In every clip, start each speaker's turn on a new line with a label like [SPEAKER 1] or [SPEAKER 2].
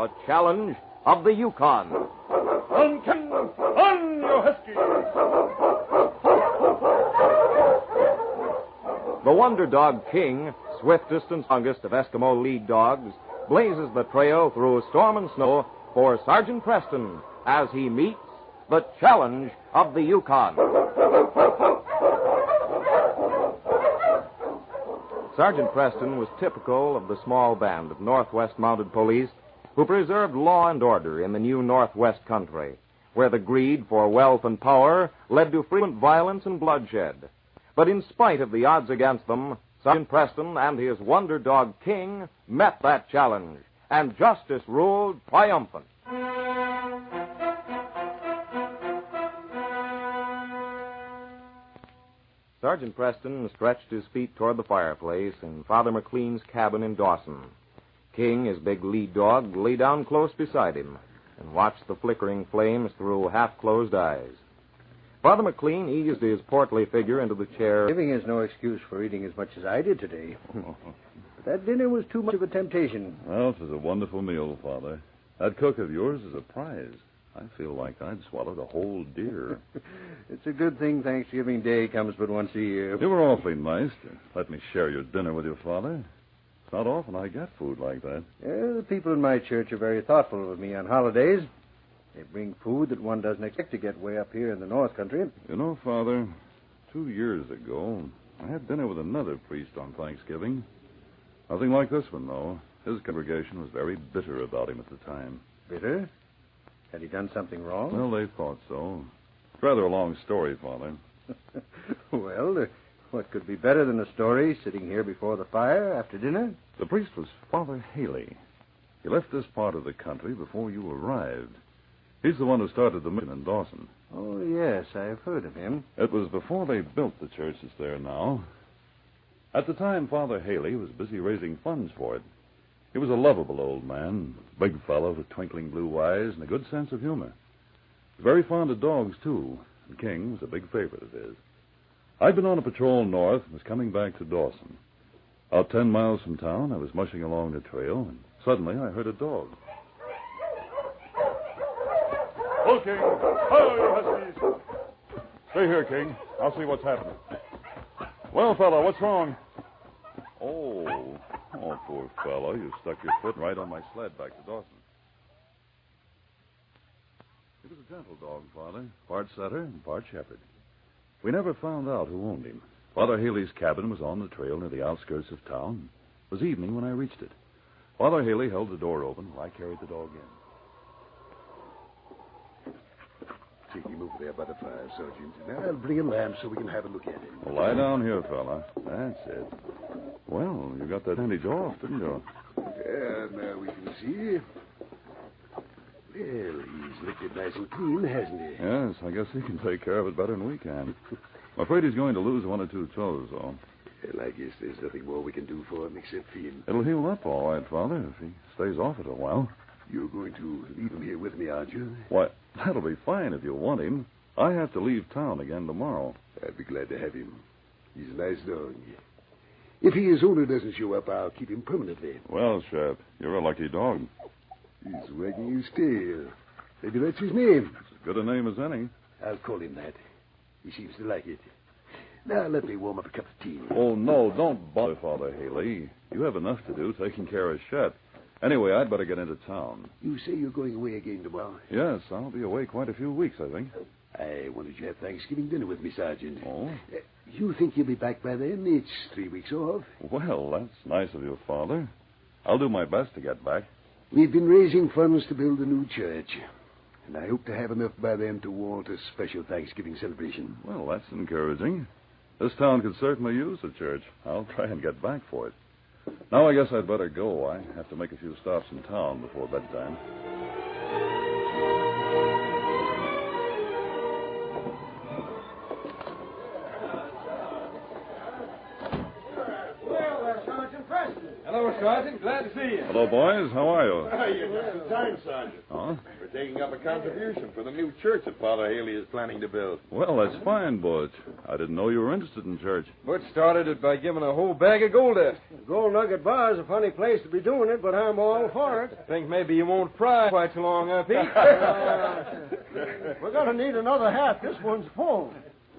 [SPEAKER 1] a challenge of the Yukon.
[SPEAKER 2] On, King! On, you Husky!
[SPEAKER 1] The Wonder Dog King, swiftest and strongest of Eskimo lead dogs, blazes the trail through storm and snow for Sergeant Preston as he meets the challenge of the Yukon. Sergeant Preston was typical of the small band of Northwest Mounted Police who preserved law and order in the new Northwest country, where the greed for wealth and power led to frequent violence and bloodshed. But in spite of the odds against them, Sergeant Preston and his Wonder Dog King met that challenge, and justice ruled triumphant. Sergeant Preston stretched his feet toward the fireplace in Father McLean's cabin in Dawson. King, his big lead dog, lay down close beside him and watched the flickering flames through half-closed eyes. Father McLean eased his portly figure into the chair.
[SPEAKER 3] Giving is no excuse for eating as much as I did today. But that dinner was too much of a temptation.
[SPEAKER 2] Well, it was a wonderful meal, Father. That cook of yours is a prize. I feel like I'd swallowed a whole deer.
[SPEAKER 3] It's a good thing Thanksgiving Day comes but once a year.
[SPEAKER 2] You were awfully nice to let me share your dinner with your father. It's not often I get food like that.
[SPEAKER 3] The people in my church are very thoughtful of me on holidays. They bring food that one doesn't expect to get way up here in the North Country.
[SPEAKER 2] You know, Father, 2 years ago, I had dinner with another priest on Thanksgiving. Nothing like this one, though. His congregation was very bitter about him at the time.
[SPEAKER 3] Bitter? Had he done something wrong?
[SPEAKER 2] Well, they thought so. It's rather a long story, Father.
[SPEAKER 3] Well, what could be better than a story sitting here before the fire after dinner?
[SPEAKER 2] The priest was Father Haley. He left this part of the country before you arrived. He's the one who started the mission in Dawson.
[SPEAKER 3] Oh, yes, I've heard of him.
[SPEAKER 2] It was before they built the church that's there now. At the time, Father Haley was busy raising funds for it. He was a lovable old man, a big fellow with twinkling blue eyes and a good sense of humor. He was very fond of dogs, too, and King was a big favorite of his. I'd been on a patrol north and was coming back to Dawson. About 10 miles from town, I was mushing along the trail, and suddenly I heard a dog. Oh, King! Oh, you Huskies! Stay here, King. I'll see what's happening. Well, fellow, what's wrong? Oh, poor fellow. You stuck your foot right on my sled back to Dawson. He was a gentle dog, Father. Part setter and part shepherd. We never found out who owned him. Father Haley's cabin was on the trail near the outskirts of town. It was evening when I reached it. Father Haley held the door open while I carried the dog in.
[SPEAKER 4] Take him over there by the fire, Sergeant. Now I'll bring a lamp so we can have a look at him.
[SPEAKER 2] Well, lie down here, fella. That's it. Well, you got that bandage off, didn't you?
[SPEAKER 4] Yeah, now we can see. Well, he's licked it nice and clean, hasn't he?
[SPEAKER 2] Yes, I guess he can take care of it better than we can. I'm afraid he's going to lose 1 or 2 toes, though.
[SPEAKER 4] Well, I guess there's nothing more we can do for him except feed him.
[SPEAKER 2] It'll heal up all right, Father, if he stays off it a while.
[SPEAKER 4] You're going to leave him here with me, aren't you?
[SPEAKER 2] Why, that'll be fine if you want him. I have to leave town again tomorrow.
[SPEAKER 4] I'd be glad to have him. He's a nice dog. If his owner doesn't show up, I'll keep him permanently.
[SPEAKER 2] Well, Shep, you're a lucky dog.
[SPEAKER 4] He's wagging his tail. Maybe that's his name.
[SPEAKER 2] It's as good a name as any.
[SPEAKER 4] I'll call him that. He seems to like it. Now, let me warm up a cup of tea.
[SPEAKER 2] Oh, no, don't bother, Father Haley. You have enough to do taking care of Shep. Anyway, I'd better get into town.
[SPEAKER 4] You say you're going away again tomorrow?
[SPEAKER 2] Yes, I'll be away quite a few weeks, I think.
[SPEAKER 4] I wanted you to have Thanksgiving dinner with me, Sergeant.
[SPEAKER 2] Oh?
[SPEAKER 4] You think you'll be back by then? It's 3 weeks off.
[SPEAKER 2] Well, that's nice of you, Father. I'll do my best to get back.
[SPEAKER 4] We've been raising funds to build a new church, and I hope to have enough by then to warrant a special Thanksgiving celebration.
[SPEAKER 2] Well, that's encouraging. This town could certainly use a church. I'll try and get back for it. Now I guess I'd better go. I have to make a few stops in town before bedtime.
[SPEAKER 5] Well, Sergeant Preston. Hello, Sergeant. Glad to see you.
[SPEAKER 2] Hello, boys. How are you?
[SPEAKER 6] You're just in time, Sergeant.
[SPEAKER 2] Huh?
[SPEAKER 6] We're taking up a contribution for the new church that Father Haley is planning to build.
[SPEAKER 2] Well, that's fine, Butch. I didn't know you were interested in church.
[SPEAKER 5] Butch started it by giving a whole bag of gold dust.
[SPEAKER 3] Gold Nugget Bar is a funny place to be doing it, but I'm all for it.
[SPEAKER 5] Think maybe you won't fry quite so long, Pete?
[SPEAKER 3] We're going to need another half. This one's full.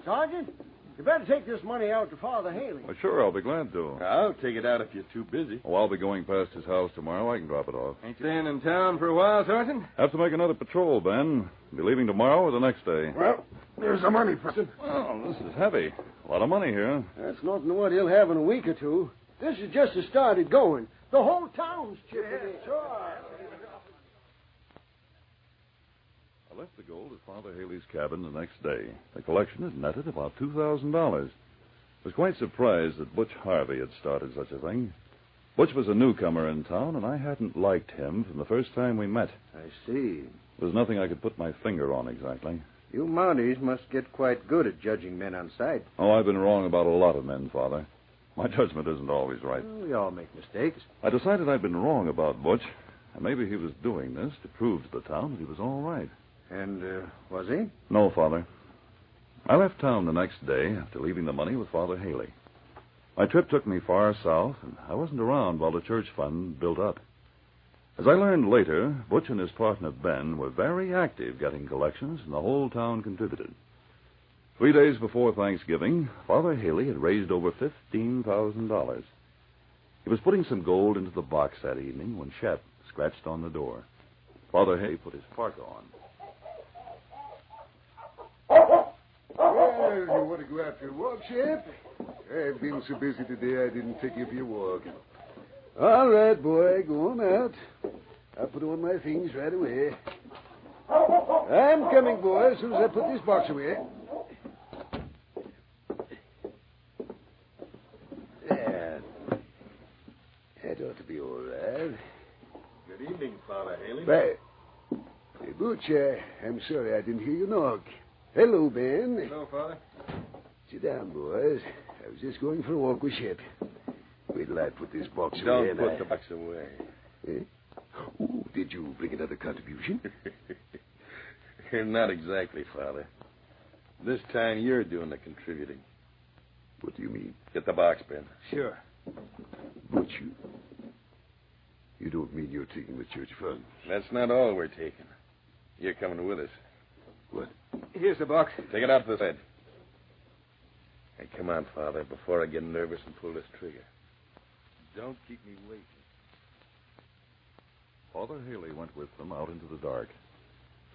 [SPEAKER 3] Sergeant, you better take this money out to Father Haley.
[SPEAKER 2] Well, sure, I'll be glad to.
[SPEAKER 6] I'll take it out if you're too busy.
[SPEAKER 2] Oh, I'll be going past his house tomorrow. I can drop it off.
[SPEAKER 5] Ain't you staying in town for a while, Sergeant?
[SPEAKER 2] Have to make another patrol, Ben. Be leaving tomorrow or the next day.
[SPEAKER 6] Well, there's the money, Preston.
[SPEAKER 2] Oh, this is heavy. A lot of money here.
[SPEAKER 3] That's nothing to what he'll have in a week or two. This is just a started going. The whole town's chipping in. Sure.
[SPEAKER 2] I left the gold at Father Haley's cabin the next day. The collection had netted about $2,000. I was quite surprised that Butch Harvey had started such a thing. Butch was a newcomer in town, and I hadn't liked him from the first time we met.
[SPEAKER 3] I see.
[SPEAKER 2] There was nothing I could put my finger on exactly.
[SPEAKER 3] You Mounties must get quite good at judging men on sight.
[SPEAKER 2] Oh, I've been wrong about a lot of men, Father. My judgment isn't always right.
[SPEAKER 3] Well, we all make mistakes.
[SPEAKER 2] I decided I'd been wrong about Butch, and maybe he was doing this to prove to the town that he was all right.
[SPEAKER 3] And, was he?
[SPEAKER 2] No, Father. I left town the next day after leaving the money with Father Haley. My trip took me far south, and I wasn't around while the church fund built up. As I learned later, Butch and his partner Ben were very active getting collections, and the whole town contributed. 3 days before Thanksgiving, Father Haley had raised over $15,000. He was putting some gold into the box that evening when Shep scratched on the door. Father Haley put his parka on.
[SPEAKER 4] Well, you want to go out for a walk, Shep? I've been so busy today I didn't take you for your walk. All right, boy, go on out. I'll put on my things right away. I'm coming, boy, as soon as I put this box away. There. That ought to be all right.
[SPEAKER 6] Good evening, Father Haley.
[SPEAKER 4] Hey, Butch, I'm sorry I didn't hear you knock. Hello, Ben.
[SPEAKER 5] Hello, Father.
[SPEAKER 4] Sit down, boys. I was just going for a walk with Shep. Wait till I put this box away.
[SPEAKER 6] Don't
[SPEAKER 4] and
[SPEAKER 6] put the box away.
[SPEAKER 4] Eh? Oh, did you bring another contribution?
[SPEAKER 6] Not exactly, Father. This time you're doing the contributing.
[SPEAKER 4] What do you mean?
[SPEAKER 6] Get the box, Ben.
[SPEAKER 5] Sure.
[SPEAKER 4] Butch, you don't mean you're taking the church funds?
[SPEAKER 6] That's not all we're taking. You're coming with us.
[SPEAKER 4] What?
[SPEAKER 5] Here's the box.
[SPEAKER 6] Take it out to the side. Hey, come on, Father, before I get nervous and pull this trigger. Don't keep me waiting.
[SPEAKER 2] Father Haley went with them out into the dark.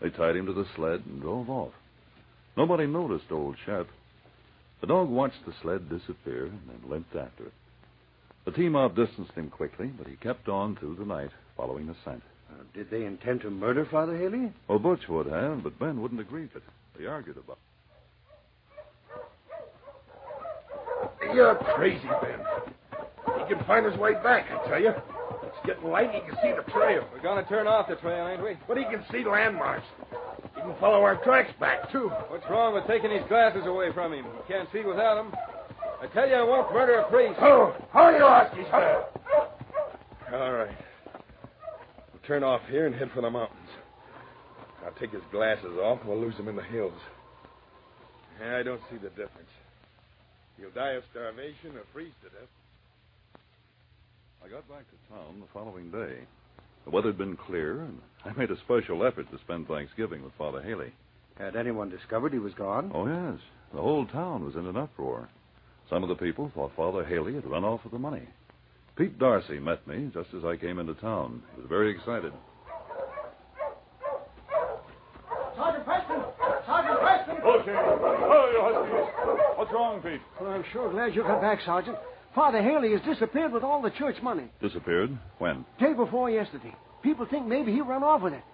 [SPEAKER 2] They tied him to the sled and drove off. Nobody noticed old Shep. The dog watched the sled disappear and then limped after it. The team outdistanced him quickly, but he kept on through the night, following the scent.
[SPEAKER 3] Did they intend to murder Father Haley?
[SPEAKER 2] Well, Butch would have, but Ben wouldn't agree to it. They argued about it.
[SPEAKER 6] You're crazy, Ben. He can find his way back, I tell you. It's getting light. He can see the trail.
[SPEAKER 5] We're going to turn off the trail, ain't we?
[SPEAKER 6] But he can see landmarks. He can follow our tracks back, too.
[SPEAKER 5] What's wrong with taking his glasses away from him? He can't see without them. I tell you, I won't murder a priest.
[SPEAKER 6] Oh, you Huskies. All right. We'll turn off here and head for the mountains. I'll take his glasses off and we'll lose him in the hills. I don't see the difference. He'll die of starvation or freeze to death.
[SPEAKER 2] I got back to town the following day. The weather had been clear, and I made a special effort to spend Thanksgiving with Father Haley.
[SPEAKER 3] Had anyone discovered he was gone?
[SPEAKER 2] Oh, yes. The whole town was in an uproar. Some of the people thought Father Haley had run off with the money. Pete Darcy met me just as I came into town. He was very excited.
[SPEAKER 3] Sergeant Preston! Sergeant Preston!
[SPEAKER 2] Okay. Oh, you Huskies. What's wrong, Pete?
[SPEAKER 3] Well, I'm sure glad you got back, Sergeant. Father Haley has disappeared with all the church money.
[SPEAKER 2] Disappeared? When?
[SPEAKER 3] Day before yesterday. People think maybe he ran off with it.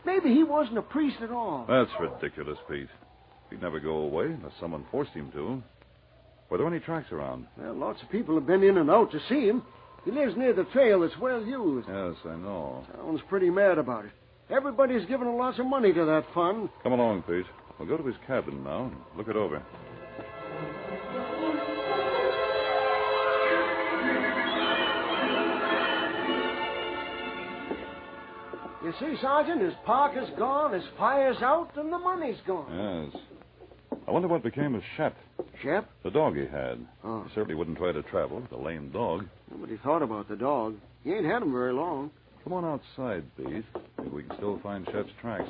[SPEAKER 3] Maybe he wasn't a priest at all.
[SPEAKER 2] That's ridiculous, Pete. He'd never go away unless someone forced him to. Were there any tracks around?
[SPEAKER 3] Well, lots of people have been in and out to see him. He lives near the trail that's well used.
[SPEAKER 2] Yes, I know.
[SPEAKER 3] Town's pretty mad about it. Everybody's giving lots of money to that fund.
[SPEAKER 2] Come along, Pete. We'll go to his cabin now and look it over.
[SPEAKER 7] You see, Sergeant, his park is gone, his fire's out, and the money's gone.
[SPEAKER 2] Yes. I wonder what became of Shep.
[SPEAKER 7] Shep?
[SPEAKER 2] The dog he had.
[SPEAKER 7] Oh.
[SPEAKER 2] He certainly wouldn't try to travel with a lame dog.
[SPEAKER 7] Nobody thought about the dog. He ain't had him very long.
[SPEAKER 2] Come on outside, Pete. Maybe we can still find Shep's tracks.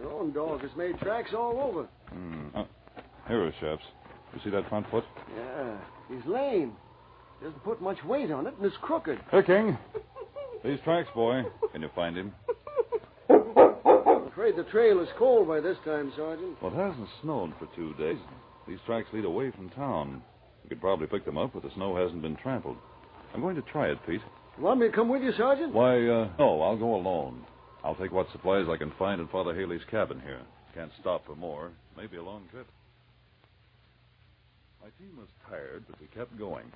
[SPEAKER 7] Your own dog has made tracks all over.
[SPEAKER 2] Here is Shep's. You see that front foot?
[SPEAKER 7] Yeah, he's lame. Doesn't put much weight on it, and it's crooked.
[SPEAKER 2] Here, King. These tracks, boy. Can you find him?
[SPEAKER 7] I'm afraid the trail is cold by this time, Sergeant.
[SPEAKER 2] Well, it hasn't snowed for 2 days. These tracks lead away from town. You could probably pick them up, but the snow hasn't been trampled. I'm going to try it, Pete.
[SPEAKER 7] You want me to come with you, Sergeant?
[SPEAKER 2] Why, no, I'll go alone. I'll take what supplies I can find in Father Haley's cabin here. Can't stop for more. Maybe a long trip. My team was tired, but we kept going.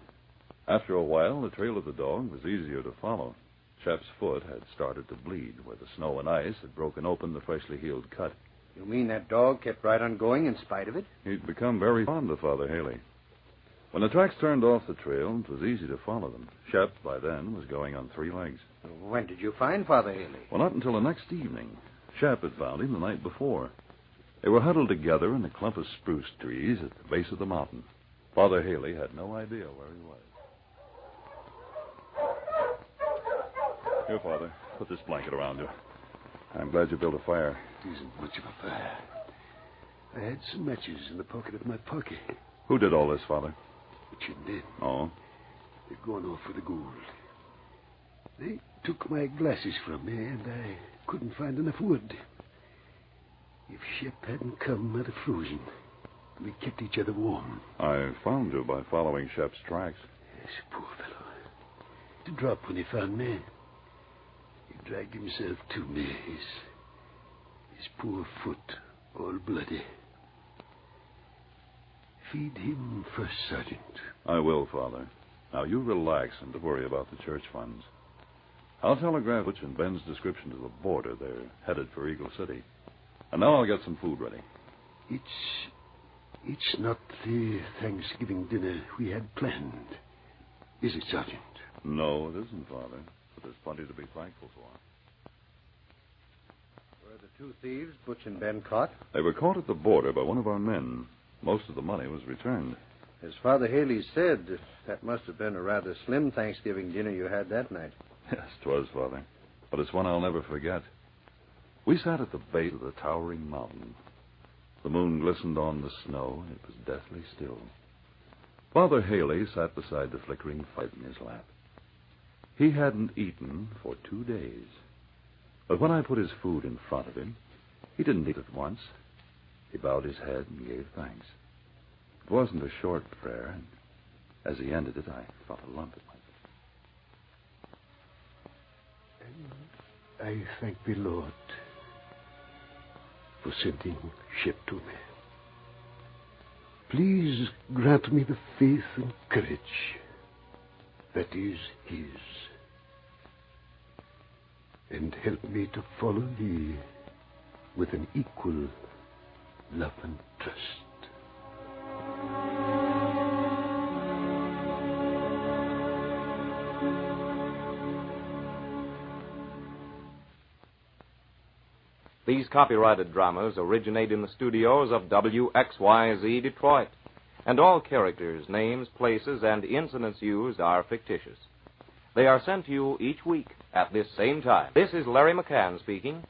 [SPEAKER 2] After a while, the trail of the dog was easier to follow. Shep's foot had started to bleed where the snow and ice had broken open the freshly healed cut.
[SPEAKER 3] You mean that dog kept right on going in spite of it?
[SPEAKER 2] He'd become very fond of Father Haley. When the tracks turned off the trail, it was easy to follow them. Shep, by then, was going on 3 legs.
[SPEAKER 3] When did you find Father Haley?
[SPEAKER 2] Well, not until the next evening. Shep had found him the night before. They were huddled together in a clump of spruce trees at the base of the mountain. Father Haley had no idea where he was. Here, Father. Put this blanket around you. I'm glad you built a fire.
[SPEAKER 4] It isn't much of a fire. I had some matches in the pocket of my pocket.
[SPEAKER 2] Who did all this, Father?
[SPEAKER 4] But you did.
[SPEAKER 2] Oh?
[SPEAKER 4] They're going off for the gold. They took my glasses from me, and I couldn't find enough wood. If Shep hadn't come, I'd have frozen. We kept each other warm.
[SPEAKER 2] I found you by following Shep's tracks.
[SPEAKER 4] Yes, poor fellow. To drop when he found me. He dragged himself to me, his poor foot all bloody. Feed him first, Sergeant.
[SPEAKER 2] I will, Father. Now, you relax and don't worry about the church funds. I'll telegraph Butch and Ben's description to the border. They're headed for Eagle City. And now I'll get some food ready.
[SPEAKER 4] It's not the Thanksgiving dinner we had planned, is it, Sergeant?
[SPEAKER 2] No, it isn't, Father. But there's plenty to be thankful for.
[SPEAKER 3] Were the 2 thieves, Butch and Ben, caught?
[SPEAKER 2] They were caught at the border by one of our men. Most of the money was returned.
[SPEAKER 3] As Father Haley said, that must have been a rather slim Thanksgiving dinner you had that night.
[SPEAKER 2] Yes, 'twas, Father. But it's one I'll never forget. We sat at the base of the towering mountain. The moon glistened on the snow, and it was deathly still. Father Haley sat beside the flickering fire in his lap. He hadn't eaten for 2 days. But when I put his food in front of him, he didn't eat at once. He bowed his head and gave thanks. It wasn't a short prayer, and as he ended it, I felt a lump in my
[SPEAKER 4] And I thank the Lord for sending Shep to me. Please grant me the faith and courage that is his, and help me to follow thee with an equal love and trust.
[SPEAKER 1] These copyrighted dramas originate in the studios of WXYZ Detroit, and all characters, names, places, and incidents used are fictitious. They are sent to you each week at this same time. This is Larry McCann speaking,